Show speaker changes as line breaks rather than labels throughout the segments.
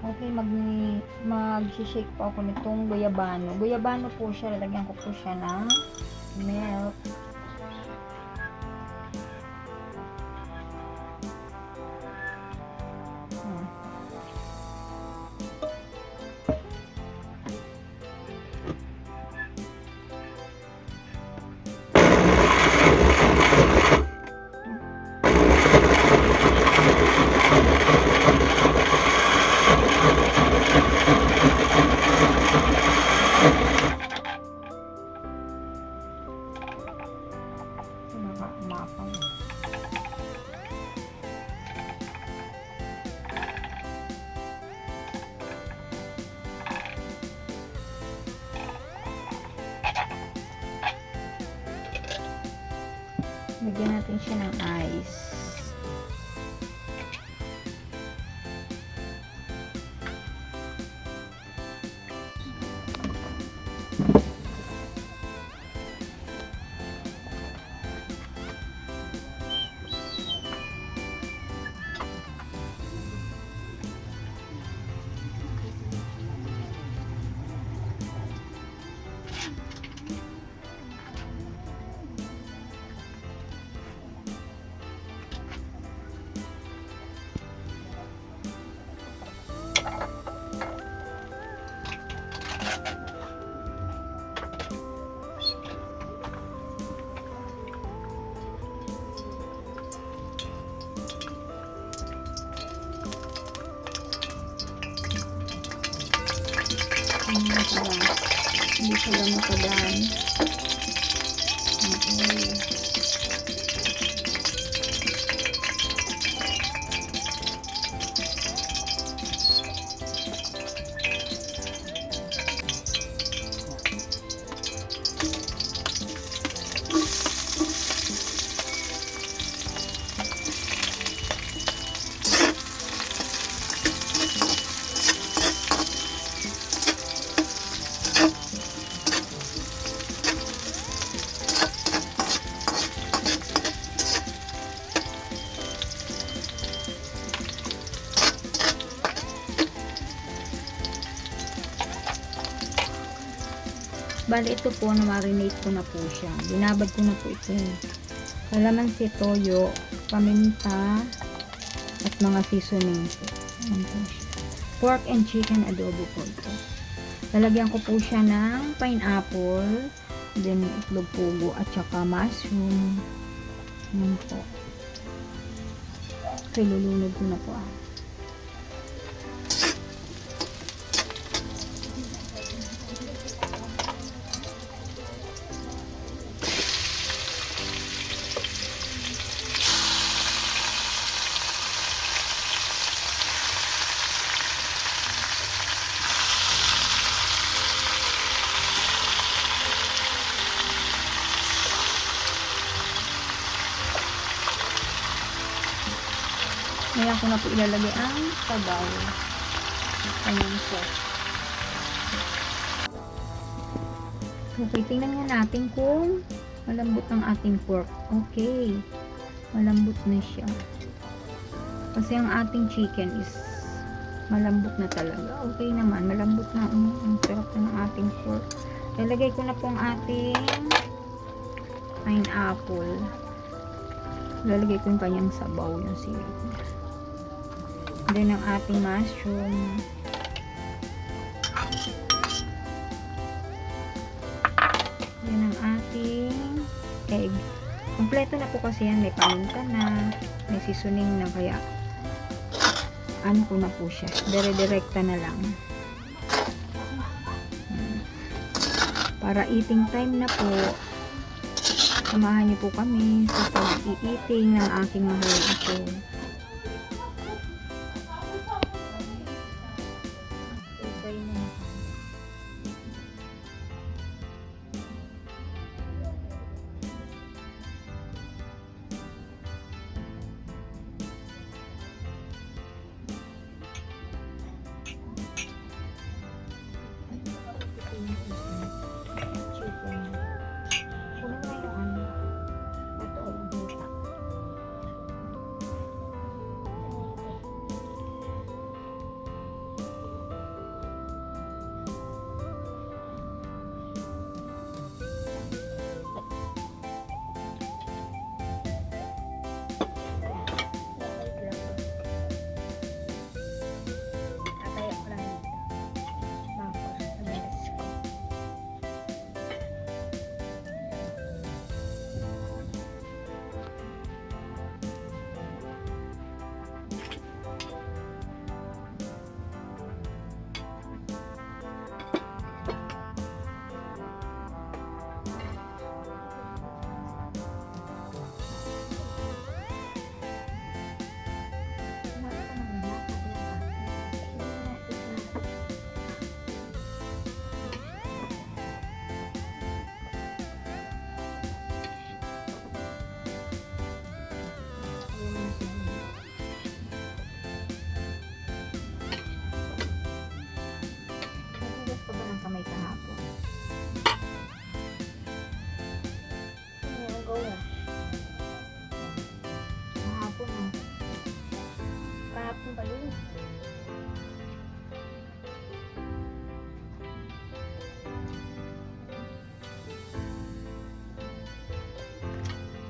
Okay, mag-shake po ako nitong guyabano. Guyabano po siya, lalagyan ko po siya ng milk. Mapang. Lagyan natin siya ng ice. Hindi sila makadaan. Okay. Bali, ito po, na-marinate ko na po siya. Binabad ko na po ito. Kalamansi, toyo, paminta, at mga seasoning po. Pork and chicken adobo po ito. Lalagyan ko po siya ng pineapple, then itlog pugo, at saka mushroom. Yan po. Okay, lulunod ko na po. Ngayon ko na po ilalagay ang sabaw. Kanyang sauce. Okay, tingnan nga natin kung malambot ang ating pork. Okay. Malambot na siya. Kasi ang ating chicken is malambot na talaga. Okay naman. Malambot na. Ang sarap na ng ating pork. Ilalagay ko na po ang ating pineapple. Ilalagay ko yung kanyang sabaw, yung sirap niya. Then ang ating mushroom. Then ang ating egg. Kompleto na po kasi yan. May paminta na, may seasoning na, kaya ano ko na po siya. Dire-direkta na lang. Para eating time na po, samahan niyo po kami sa pag-i-eating ng aking mahal ito.
Sarap ng balon.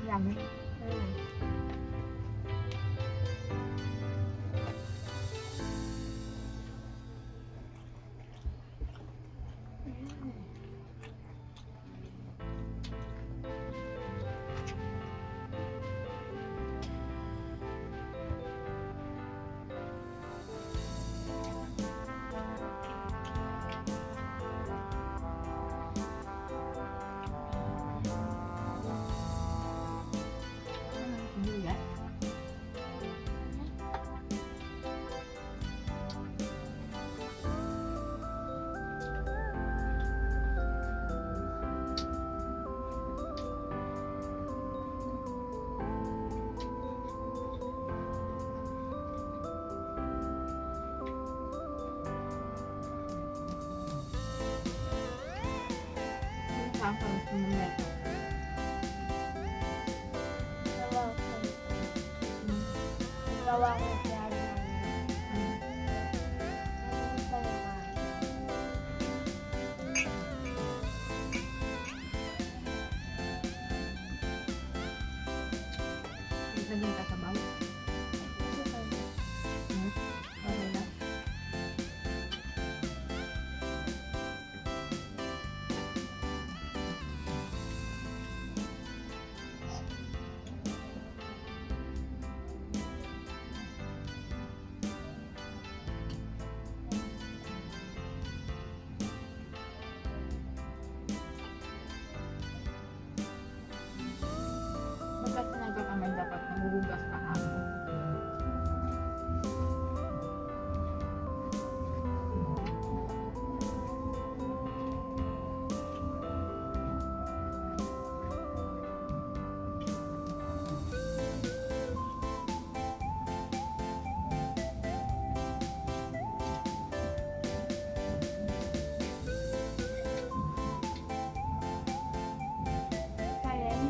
Yummy.
Mm.
Bigat. Ang sarap ng meto.
Nawawa ko. Nawawa ko yung siyari namin. Nalimutan ko na.
Lagyan ka sabaw. Okay lang. Pagka sinaga ka may dapat naguhugas ka hapon.
Kanin.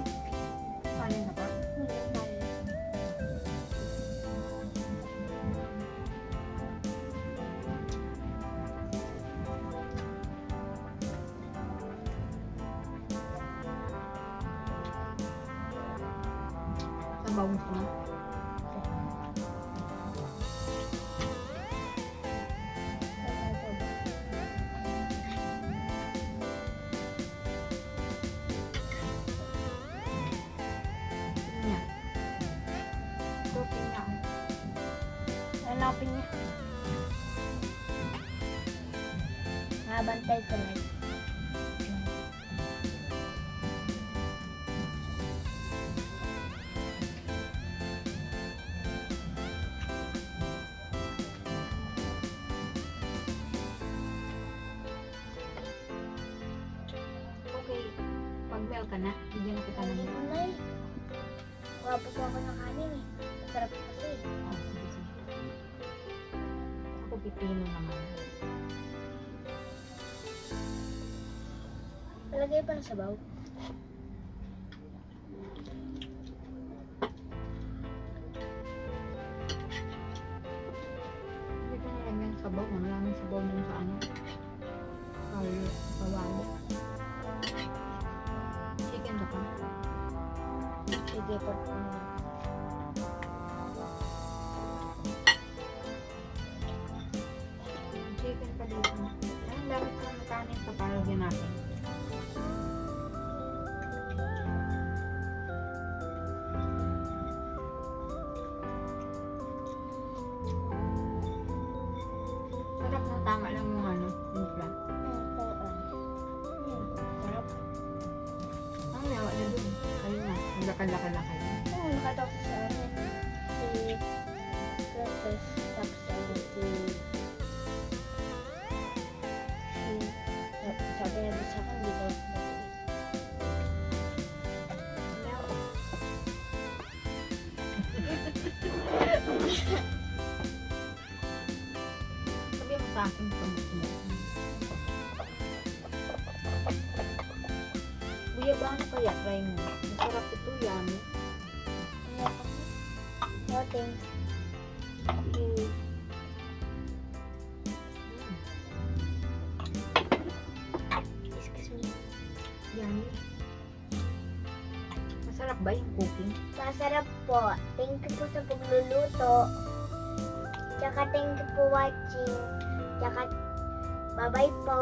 Kanin na pa?
Hindi, kanin.
Sabaw mo na. Niya. Cooking na.
Hanapin niya. Nabantay ko na.
Okay. Pag-bell ka na, bigyan na kita ng
Kanin ko na eh. Wapot ako ng kanin eh. Masarap kasi.
Oh, sige, sige. Ako pipino naman.
Palagay pa ng sabaw.
Hindi ko nalagyan sabaw. Maraming sabaw dun sa ano. Kawali. Chicken ka pa.
Sige, pork ko na.
Chicken pa dito. Ang dapat ko ng kanin pa para lagyan natin. Sarap na, tama lang yung ano, timpla.
Sarap.
Ang yawa na dun. Kayo na. Ang lakal-lakal-lakal.
Oo, nakatapos sa ano. Si Princess. Tapos ano si... Sabi na din sa akin, hindi daw.
Sabi mo sa akin kung gusto mo. Kuya, ba ano kaya? Try mo. Masarap ito, yummy.
No, thanks.
Masarap ba yung cooking?
Masarap po. Thank you po sa pagluluto. Tsaka thank you po watching. Tsaka bye-bye po.